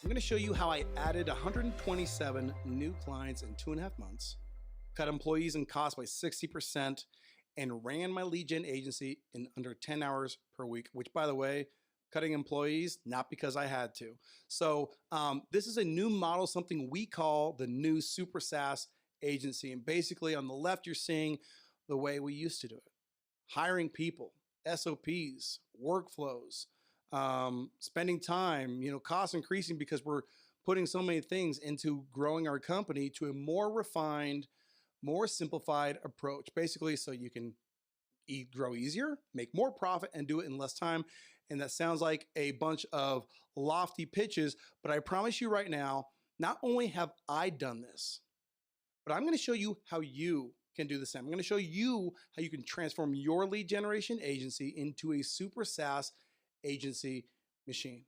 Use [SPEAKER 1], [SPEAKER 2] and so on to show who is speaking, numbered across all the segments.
[SPEAKER 1] I'm going to show you how I added 127 new clients in 2.5 months, cut employees and costs by 60%, and ran my lead gen agency in under 10 hours per week, which, by the way, cutting employees, not because I had to. So this is a new model, something we call the new Super SaaS agency. And basically on the left, you're seeing the way we used to do it. Hiring people, SOPs, workflows, spending time, costs increasing because we're putting so many things into growing our company to a more refined, more simplified approach, basically so you can grow easier, make more profit, and do it in less time. And that sounds like a bunch of lofty pitches, but I promise you right now, not only have I done this, but I'm going to show you how you can do the same. I'm going to show you how you can transform your lead generation agency into a super SaaS agency machine.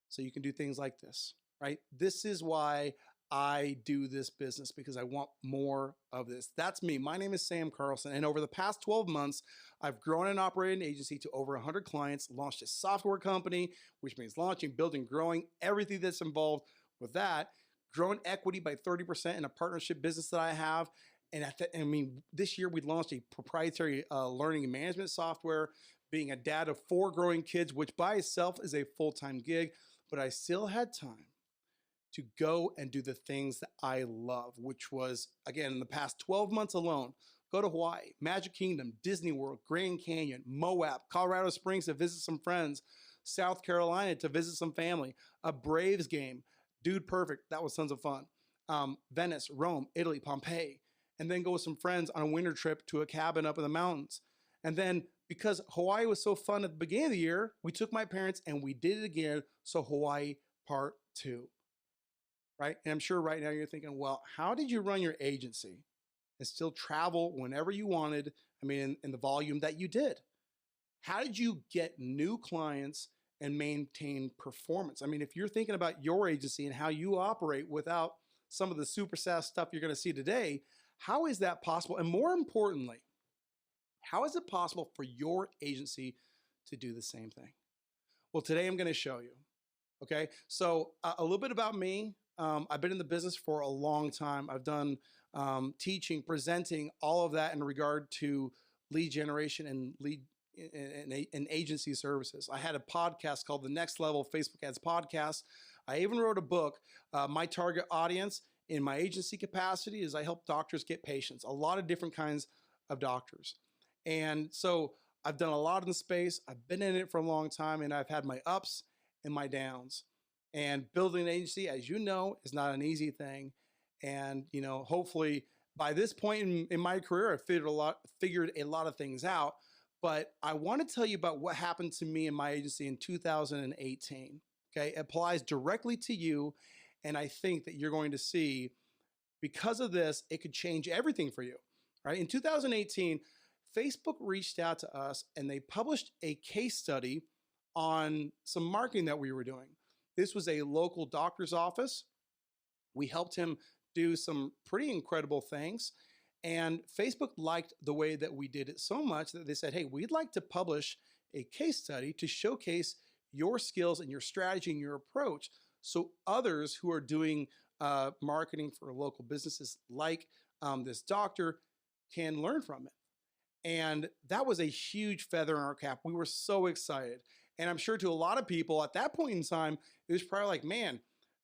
[SPEAKER 1] So you can do things like this, right? This is why I do this business, because I want more of this. That's me. My name is Sam Carlson. And over the past 12 months, I've grown and operated an agency to over 100 clients, launched a software company, which means launching, building, growing, everything that's involved with that, grown equity by 30% in a partnership business that I have. And this year we launched a proprietary learning and management software, being a dad of 4 growing kids, which by itself is a full-time gig, but I still had time to go and do the things that I love, which was, again, in the past 12 months alone, go to Hawaii, Magic Kingdom, Disney World, Grand Canyon, Moab, Colorado Springs to visit some friends, South Carolina to visit some family, a Braves game, Dude Perfect, that was tons of fun, Venice, Rome, Italy, Pompeii, and then go with some friends on a winter trip to a cabin up in the mountains. And then because Hawaii was so fun at the beginning of the year, we took my parents and we did it again. So Hawaii Part 2, right? And I'm sure right now you're thinking, well, how did you run your agency and still travel whenever you wanted? In the volume that you did. How did you get new clients and maintain performance? If you're thinking about your agency and how you operate without some of the super SaaS stuff you're going to see today, how is that possible? And more importantly, how is it possible for your agency to do the same thing? Well, today I'm going to show you. Okay, so a little bit about me. I've been in the business for a long time. I've done teaching, presenting, all of that in regard to lead generation and lead and agency services. I had a podcast called the Next Level Facebook Ads Podcast. I even wrote a book. My target audience in my agency capacity is I help doctors get patients, a lot of different kinds of doctors. And so I've done a lot in the space. I've been in it for a long time, and I've had my ups and my downs. And building an agency, as you know, is not an easy thing. And hopefully by this point in my career, I've figured a lot of things out. But I want to tell you about what happened to me in my agency in 2018. Okay, it applies directly to you, and I think that you're going to see, because of this, it could change everything for you. Right? In 2018, Facebook reached out to us and they published a case study on some marketing that we were doing. This was a local doctor's office. We helped him do some pretty incredible things. And Facebook liked the way that we did it so much that they said, hey, we'd like to publish a case study to showcase your skills and your strategy and your approach, so others who are doing marketing for local businesses like this doctor can learn from it. And that was a huge feather in our cap. We were so excited. And I'm sure to a lot of people at that point in time, it was probably like, man,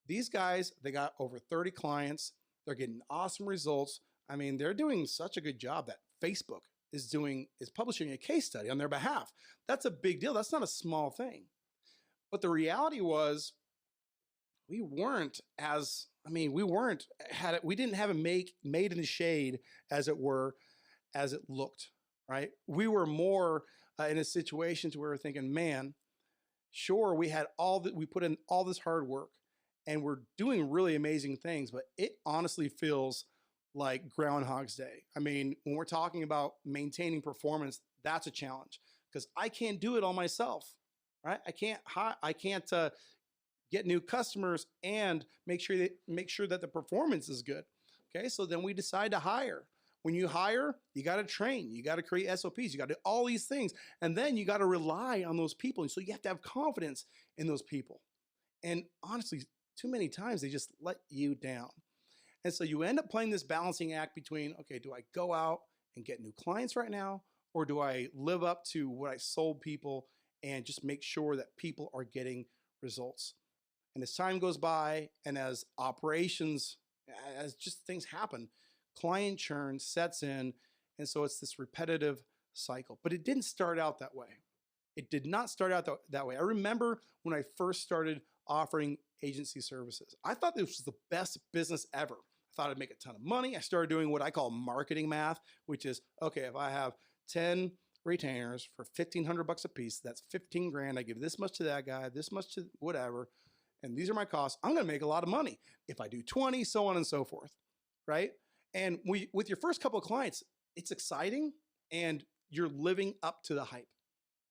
[SPEAKER 1] these guys, they got over 30 clients. They're getting awesome results. They're doing such a good job that Facebook is publishing a case study on their behalf. That's a big deal. That's not a small thing. But the reality was we didn't have it made in the shade, as it were, as it looked. Right? We were more in a situation where we're thinking, man, sure, we put in all this hard work and we're doing really amazing things, but it honestly feels like Groundhog's Day. When we're talking about maintaining performance, that's a challenge because I can't do it all myself, right? I can't get new customers and make sure that the performance is good. Okay, so then we decide to hire. When you hire, you got to train, you got to create SOPs, you got to do all these things, and then you got to rely on those people. And so you have to have confidence in those people. And honestly, too many times they just let you down. And so you end up playing this balancing act between, okay, do I go out and get new clients right now? Or do I live up to what I sold people and just make sure that people are getting results? And as time goes by and as operations, as just things happen, client churn sets in. And so it's this repetitive cycle. But it didn't start out that way. It did not start out that way. I remember when I first started offering agency services, I thought this was the best business ever. I thought I'd make a ton of money. I started doing what I call marketing math, which is, okay, if I have 10 retainers for $1,500 a piece, that's 15 grand. I give this much to that guy, this much to whatever, and these are my costs. I'm going to make a lot of money. If I do 20, so on and so forth, right? And with your first couple of clients, it's exciting and you're living up to the hype,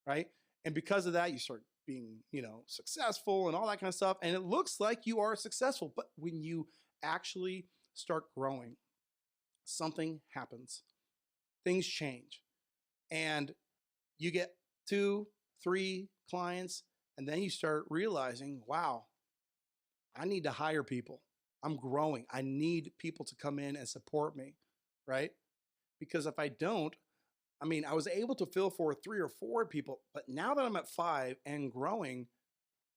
[SPEAKER 1] right? And because of that, you start being, successful and all that kind of stuff. And it looks like you are successful. But when you actually start growing, something happens. Things change. And you get 2, 3 clients, and then you start realizing, wow, I need to hire people. I'm growing. I need people to come in and support me, right? Because if I don't, I was able to fill for 3 or 4 people, but now that I'm at 5 and growing,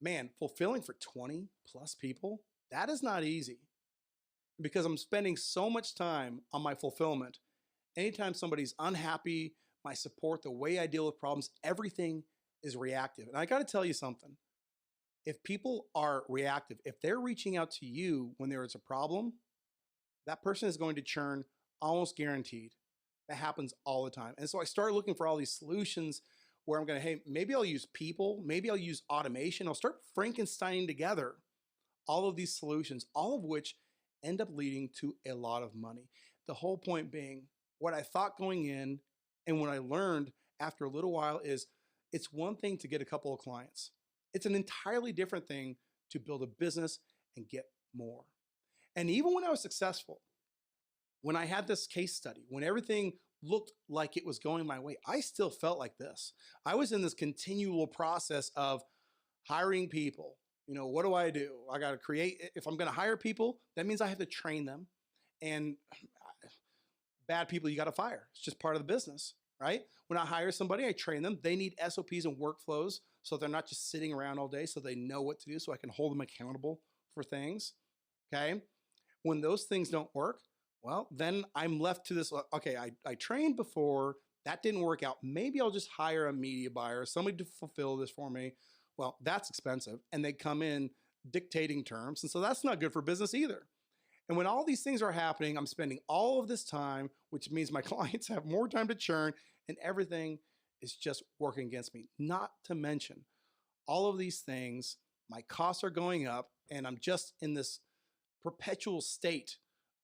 [SPEAKER 1] man, fulfilling for 20 plus people, that is not easy because I'm spending so much time on my fulfillment. Anytime somebody's unhappy, my support, the way I deal with problems, everything is reactive. And I got to tell you something. If people are reactive, if they're reaching out to you when there is a problem, that person is going to churn almost guaranteed. That happens all the time. And so I started looking for all these solutions where I'm going to, hey, maybe I'll use people, maybe I'll use automation. I'll start Frankensteining together all of these solutions, all of which end up leading to a lot of money. The whole point being what I thought going in and what I learned after a little while is it's one thing to get a couple of clients. It's an entirely different thing to build a business and get more. And even when I was successful, when I had this case study, when everything looked like it was going my way, I still felt like this. I was in this continual process of hiring people. What do? I got to create, if I'm going to hire people, that means I have to train them. And bad people, you got to fire. It's just part of the business, right? When I hire somebody, I train them. They need SOPs and workflows so they're not just sitting around all day, so they know what to do, so I can hold them accountable for things, okay? When those things don't work, well, then I'm left to this, okay, I trained before, that didn't work out. Maybe I'll just hire a media buyer, somebody to fulfill this for me. Well, that's expensive. And they come in dictating terms. And so that's not good for business either. And when all these things are happening, I'm spending all of this time, which means my clients have more time to churn and everything is just working against me. Not to mention all of these things, my costs are going up and I'm just in this perpetual state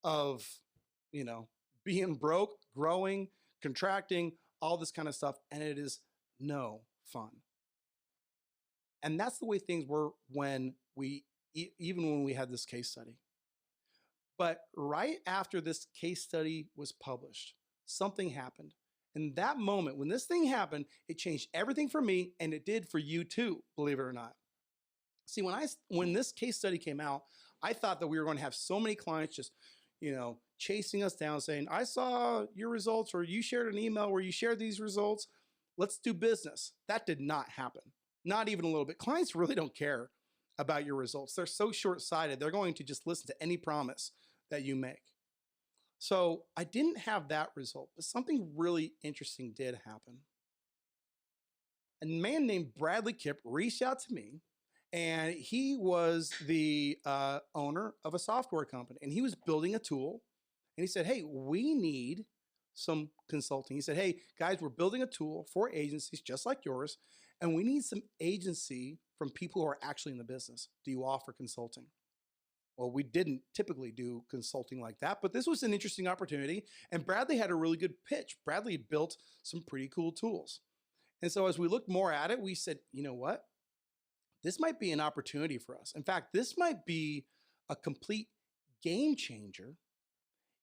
[SPEAKER 1] of, being broke, growing, contracting, all this kind of stuff. And it is no fun. And that's the way things were when even when we had this case study. But right after this case study was published, something happened. And that moment, when this thing happened, it changed everything for me and it did for you too, believe it or not. See, when this case study came out, I thought that we were going to have so many clients just, chasing us down saying, I saw your results or you shared an email where you shared these results. Let's do business. That did not happen. Not even a little bit. Clients really don't care about your results. They're so short-sighted. They're going to just listen to any promise that you make. So I didn't have that result, but something really interesting did happen. A man named Bradley Kipp reached out to me, and he was the owner of a software company, and he was building a tool, and he said, hey, we need some consulting. He said, hey, guys, we're building a tool for agencies just like yours, and we need some agency from people who are actually in the business. Do you offer consulting? Well, we didn't typically do consulting like that, but this was an interesting opportunity, and Bradley had a really good pitch. Bradley built some pretty cool tools. And so as we looked more at it, we said, you know what? This might be an opportunity for us. In fact, this might be a complete game changer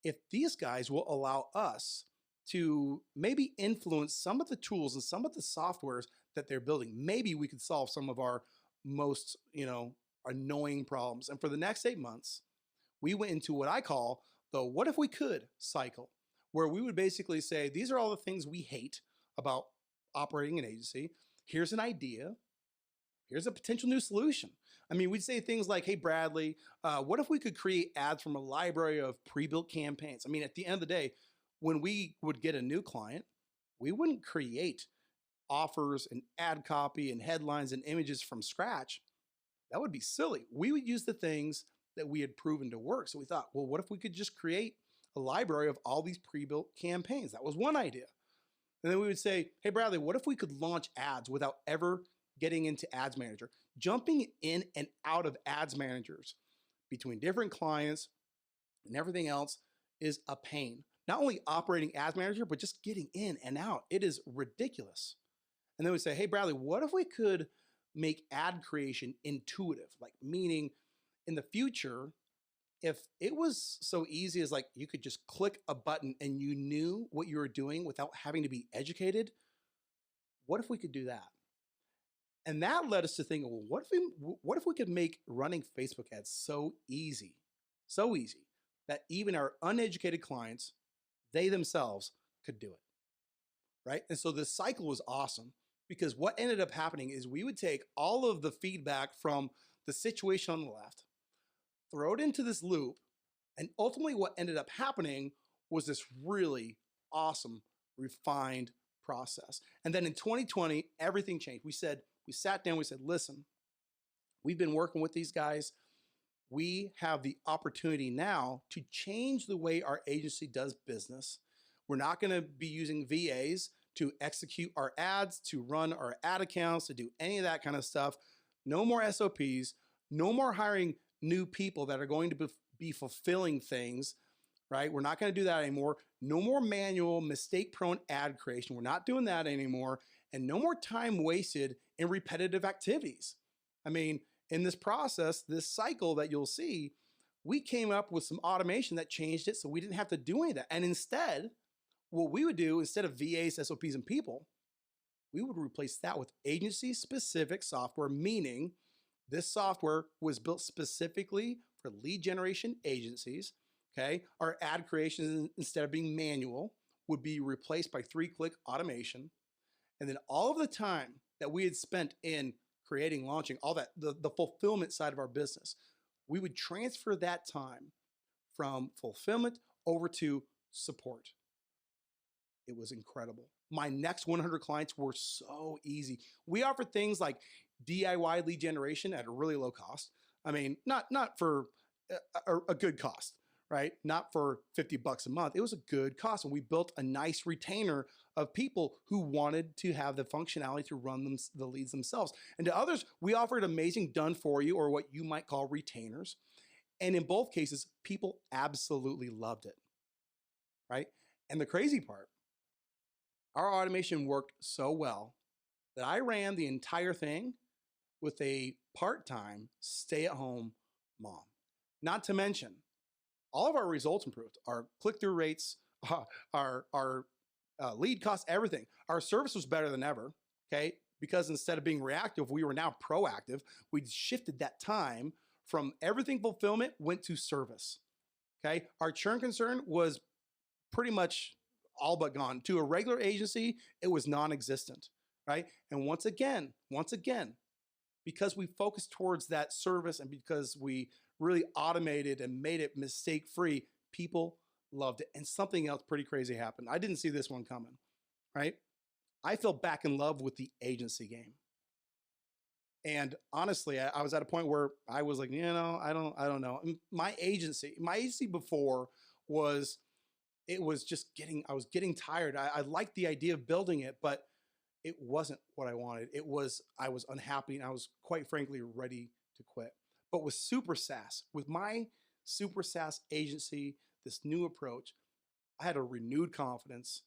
[SPEAKER 1] if these guys will allow us to maybe influence some of the tools and some of the softwares that they're building. Maybe we could solve some of our most, annoying problems. And for the next 8 months, we went into what I call the what if we could cycle, where we would basically say, these are all the things we hate about operating an agency. Here's an idea. Here's a potential new solution. I mean, we'd say things like, hey, Bradley, what if we could create ads from a library of pre-built campaigns? I mean, at the end of the day, when we would get a new client, we wouldn't create offers and ad copy and headlines and images from scratch. That would be silly. We would use the things that we had proven to work. So we thought, well, what if we could just create a library of all these pre-built campaigns? That was one idea. And then we would say, hey, Bradley, what if we could launch ads without ever getting into Ads Manager? Jumping in and out of Ads Managers between different clients and everything else is a pain. Not only operating Ads Manager, but just getting in and out. It is ridiculous. And then we say, hey, Bradley, what if we could make ad creation intuitive? Like, meaning in the future, if it was so easy as like you could just click a button and you knew what you were doing without having to be educated, what if we could do that? And that led us to think, well, what if we could make running Facebook ads so easy that even our uneducated clients, they themselves could do it, right? And so this cycle was awesome, because what ended up happening is we would take all of the feedback from the situation on the left, throw it into this loop, and ultimately what ended up happening was this really awesome, refined process. And then in 2020, everything changed. We sat down, we said, listen, we've been working with these guys. We have the opportunity now to change the way our agency does business. We're not gonna be using VAs to execute our ads, to run our ad accounts, to do any of that kind of stuff. No more SOPs, no more hiring new people that are going to be fulfilling things, right? We're not gonna do that anymore. No more manual, mistake-prone ad creation. We're not doing that anymore. And no more time wasted in repetitive activities. I mean, in this process, this cycle that you'll see, we came up with some automation that changed it so we didn't have to do any of that. And instead, what we would do, instead of VAs, SOPs, and people, we would replace that with agency-specific software, meaning this software was built specifically for lead generation agencies, okay? Our ad creations, instead of being manual, would be replaced by 3-click automation. And then all of the time that we had spent in creating, launching, all that, the fulfillment side of our business, we would transfer that time from fulfillment over to support. It was incredible. My next 100 clients were so easy. We offered things like DIY lead generation at a really low cost. I mean, not for a good cost, right? Not for $50 a month. It was a good cost. And we built a nice retainer of people who wanted to have the functionality to run the leads themselves. And to others, we offered amazing done for you, or what you might call retainers. And in both cases, people absolutely loved it, right? And the crazy part, our automation worked so well that I ran the entire thing with a part-time stay-at-home mom. Not to mention, all of our results improved. Our click-through rates, our lead costs, everything. Our service was better than ever, okay? Because instead of being reactive, we were now proactive. We'd shifted that time from everything fulfillment went to service, okay? Our churn concern was pretty much all but gone. To a regular agency, it was non-existent, right? And once again, because we focused towards that service and because we really automated and made it mistake-free, people loved it. And something else pretty crazy happened. I didn't see this one coming, right? I fell back in love with the agency game. And honestly, I was at a point where I was like, I don't know. My agency before was, it was just I was getting tired. I liked the idea of building it, but it wasn't what I wanted. I was unhappy, and I was quite frankly ready to quit. But with Super SaaS, with my Super SaaS agency, this new approach, I had a renewed confidence,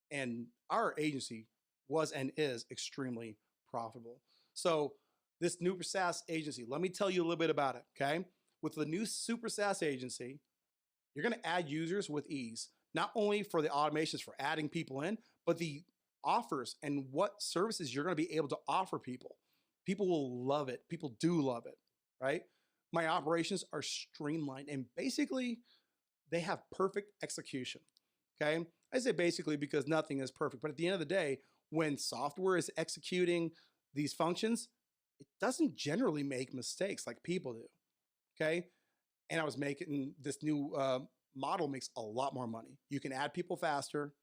[SPEAKER 1] and our agency was and is extremely profitable. So this new SaaS agency, let me tell you a little bit about it, okay? With the new Super SaaS agency, you're gonna add users with ease, not only for the automations for adding people in, but the offers and what services you're gonna be able to offer people. People will love it. People do love it. right? My operations are streamlined and basically they have perfect execution. Okay. I say basically because nothing is perfect, but at the end of the day, when software is executing these functions, it doesn't generally make mistakes like people do. Okay. And I was making this new model makes a lot more money. You can add people faster,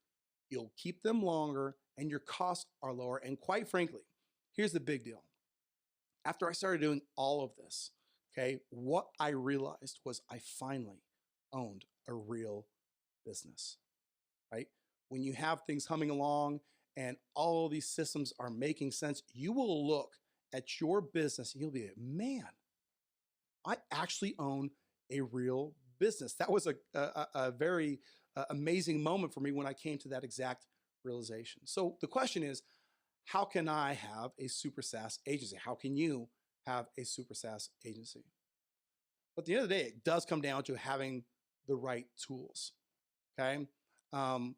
[SPEAKER 1] you'll keep them longer, and your costs are lower. And quite frankly, here's the big deal. After I started doing all of this, okay, what I realized was I finally owned a real business, right? When you have things humming along and all of these systems are making sense, you will look at your business and you'll be like, man, I actually own a real business. That was a very amazing moment for me when I came to that exact realization. So the question is, how can I have a super SaaS agency? How can you have a super SaaS agency? But at the end of the day, it does come down to having the right tools. Okay. Um,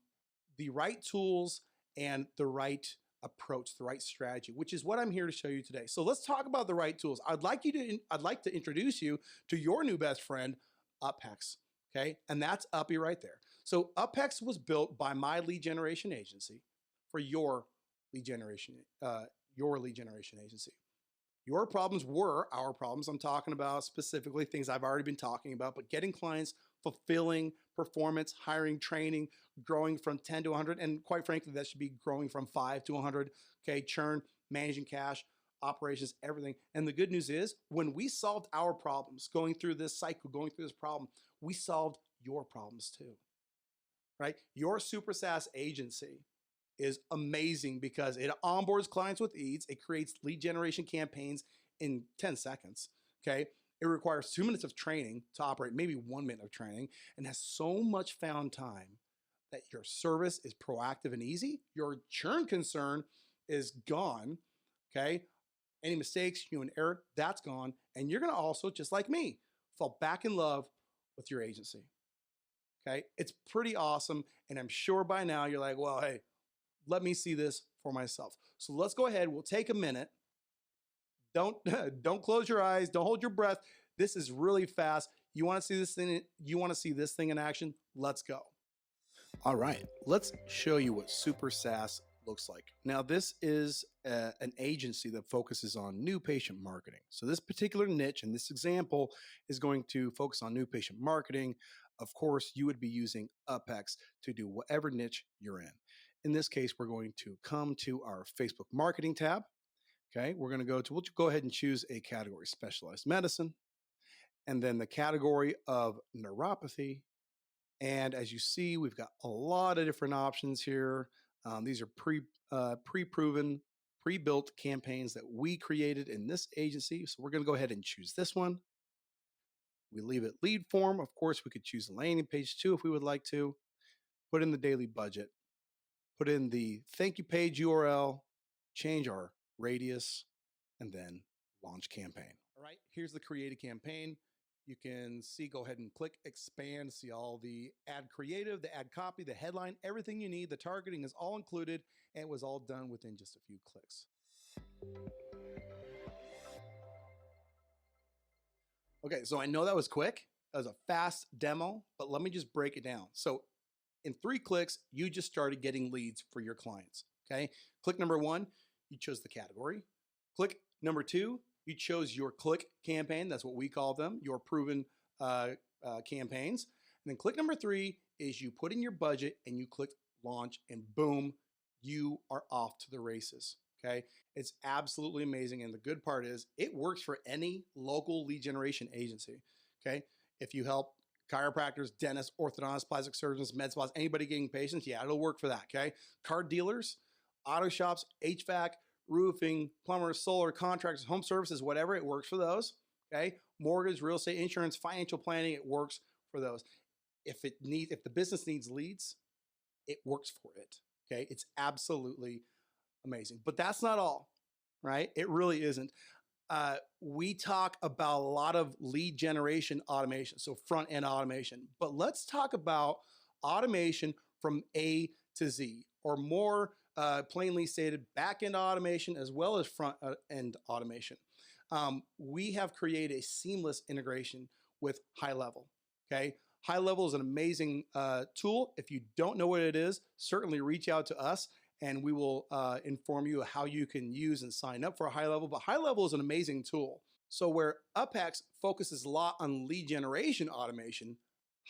[SPEAKER 1] the right tools and the right approach, the right strategy, which is what I'm here to show you today. So let's talk about the right tools. I'd like to introduce you to your new best friend, UpHex. Okay. And that's Uppy right there. So UpHex was built by my lead generation agency for your lead generation agency. Your problems were our problems. I'm talking about specifically things I've already been talking about, but getting clients, fulfilling, performance, hiring, training, growing from 10 to 100. And quite frankly, that should be growing from 5 to 100. Okay, churn, managing cash, operations, everything. And the good news is when we solved our problems, going through this cycle, going through this problem, we solved your problems too, right? Your super SaaS agency is amazing because it onboards clients with ease. It creates lead generation campaigns in 10 seconds. Okay. It requires 2 minutes of training to operate, maybe 1 minute of training, and has so much found time that your service is proactive and easy. Your churn concern is gone. Okay. Any mistakes, human error, that's gone. And you're going to also, just like me, fall back in love with your agency. Okay. It's pretty awesome. And I'm sure by now you're like, well, hey, let me see this for myself. So let's go ahead. We'll take a minute. Don't don't close your eyes. Don't hold your breath. This is really fast. You want to see this thing? You want to see this thing in action? Let's go. All right. Let's show you what Super SaaS looks like. Now, this is an agency that focuses on new patient marketing. So this particular niche in this example is going to focus on new patient marketing. Of course, you would be using UpHex to do whatever niche you're in. In this case, we're going to come to our Facebook marketing tab. Okay, we'll go ahead and choose a category, specialized medicine, and then the category of neuropathy. And as you see, we've got a lot of different options here. These are pre-proven, pre-built campaigns that we created in this agency. So we're going to go ahead and choose this one. We leave it lead form. Of course, we could choose a landing page too if we would like to. Put in the daily budget. Put in the thank you page URL, change our radius, and then launch campaign. All right, here's the created campaign. You can see, go ahead and click expand, see all the ad creative, the ad copy, the headline, everything you need. The targeting is all included, and it was all done within just a few clicks. Okay, so I know that was quick. That was a fast demo, but let me just break it down. So in 3 clicks, you just started getting leads for your clients. Okay. Click number 1, you chose the category. Click number 2, you chose your click campaign. That's what we call them, your proven campaigns. And then click number 3 is you put in your budget and you click launch, and boom, you are off to the races. Okay. It's absolutely amazing. And the good part is it works for any local lead generation agency. Okay. If you help chiropractors, dentists, orthodontists, plastic surgeons, med spas, anybody getting patients, yeah, it'll work for that, okay? Car dealers, auto shops, HVAC, roofing, plumbers, solar, contractors, home services, whatever, it works for those, okay? Mortgage, real estate, insurance, financial planning, it works for those. If the business needs leads, it works for it, okay? It's absolutely amazing. But that's not all, right? It really isn't. We talk about a lot of lead generation automation, so front end automation, but let's talk about automation from A to Z, or more plainly stated, back end automation as well as front end automation. We have created a seamless integration with High Level. Okay, High Level is an amazing tool. If you don't know what it is, certainly reach out to us and we will inform you how you can use and sign up for a High Level. But High Level is an amazing tool. So where UpHex focuses a lot on lead generation automation,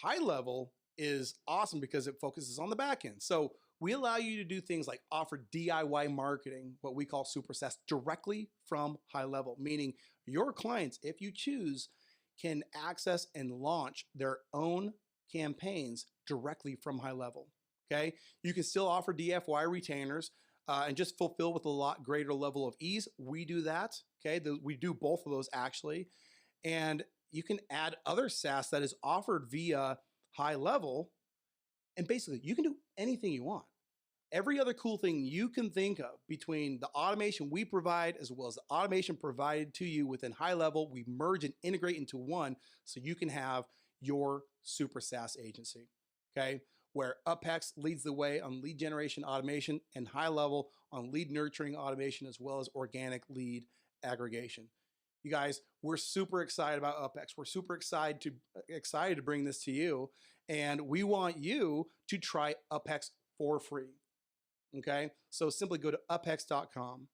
[SPEAKER 1] High Level is awesome because it focuses on the back end. So we allow you to do things like offer DIY marketing, what we call Super SaaS, directly from High Level, meaning your clients, if you choose, can access and launch their own campaigns directly from High Level. Okay, you can still offer DFY retainers and just fulfill with a lot greater level of ease. We do that. Okay, we do both of those actually, and you can add other SaaS that is offered via High Level, and basically you can do anything you want. Every other cool thing you can think of between the automation we provide as well as the automation provided to you within High Level, we merge and integrate into one so you can have your super SaaS agency, okay? Where UpHex leads the way on lead generation automation and High Level on lead nurturing automation as well as organic lead aggregation. You guys, we're super excited about UpHex. We're super excited to bring this to you, and we want you to try UpHex for free. Okay, so simply go to uphex.com.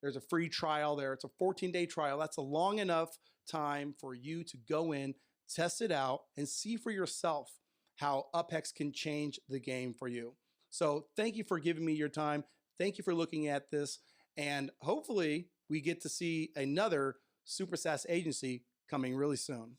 [SPEAKER 1] There's a free trial there. It's a 14-day trial. That's a long enough time for you to go in, test it out, and see for yourself how UpHex can change the game for you. So thank you for giving me your time. Thank you for looking at this. And hopefully we get to see another Super SaaS agency coming really soon.